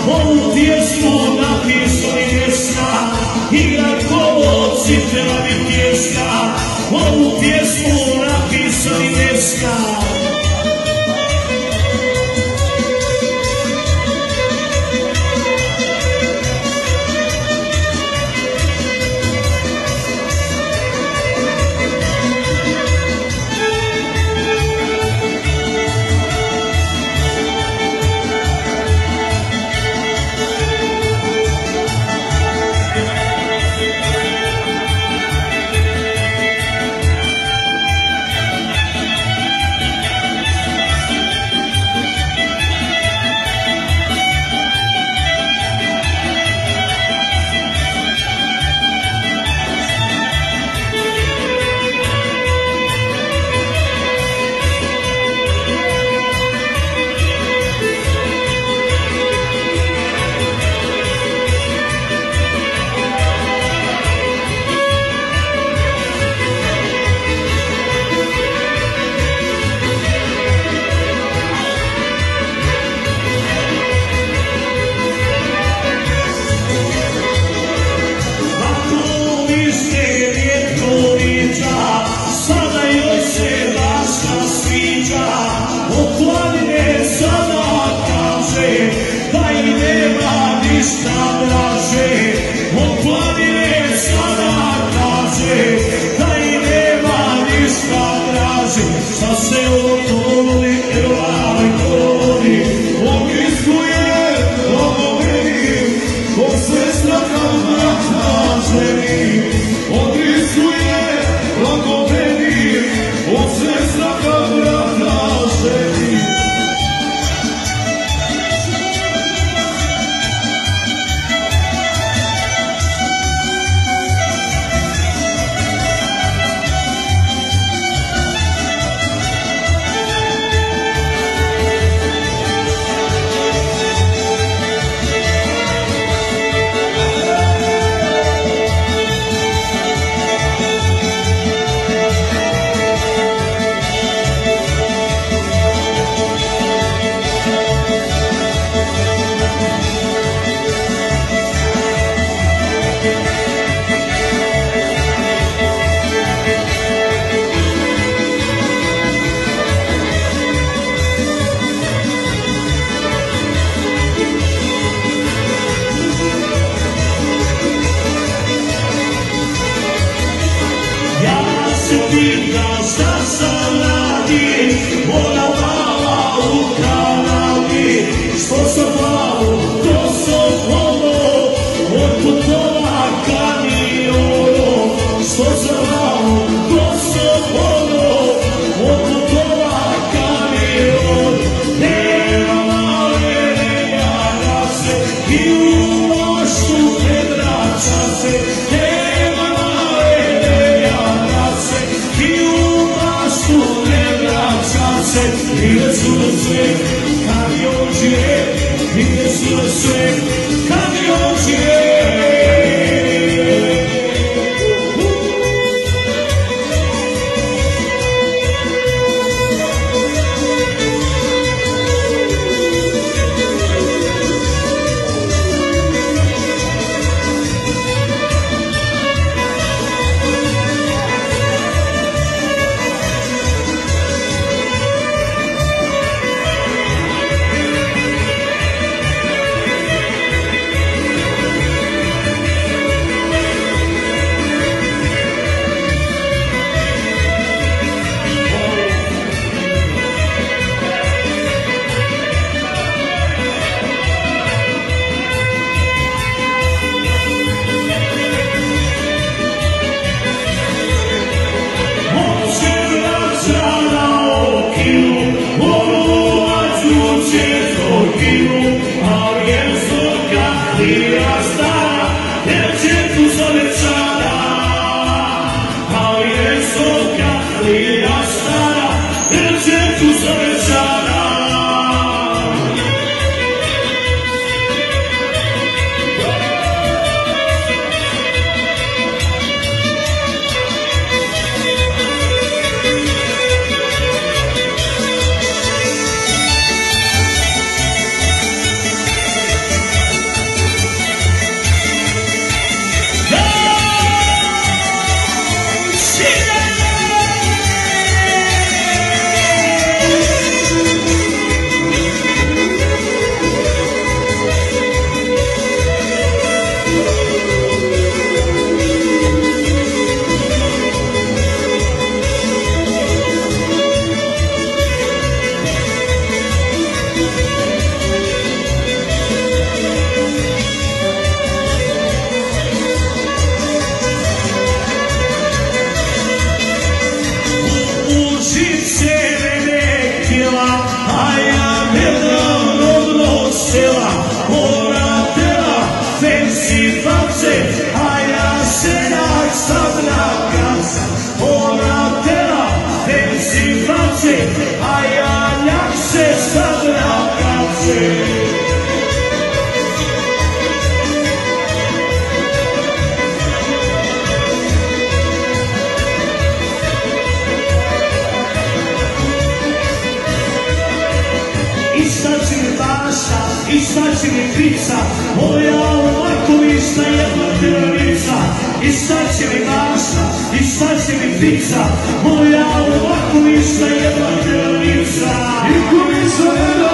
ovu pjesmu napisao i desna, igra kolo cipela mi pjeska, ovu pjesmu napisao i desna. Šta se otoli, evaj koli, ogiskuje, ogoveni, ko se straka brat na ženi. Ogiskuje, ogoveni, ko se straka brat na ženi. Pitam šta sam radi, moja mala u kanali, što sam malo, to sam ono, od putova kamiono, što sam malo, to sam ono, od putova kamiono, nema male, ne jaga se, i u maštu ne vraća se, nema male, ne jaga se, i u maštu ne vraća se. Ide sunce, kamionđe, ide sunce, kamionđe. jedna rodnog sela, ona tela, venci face, a ja seljak sad na kaca. Ona tela, venci face, a ja njak se sad na kace. Istači mi baša, istači mi krica, moja ovakovišna jedna teronica. Istači mi baša, istači mi krica, moja ovakovišna jedna teronica. I ko mi se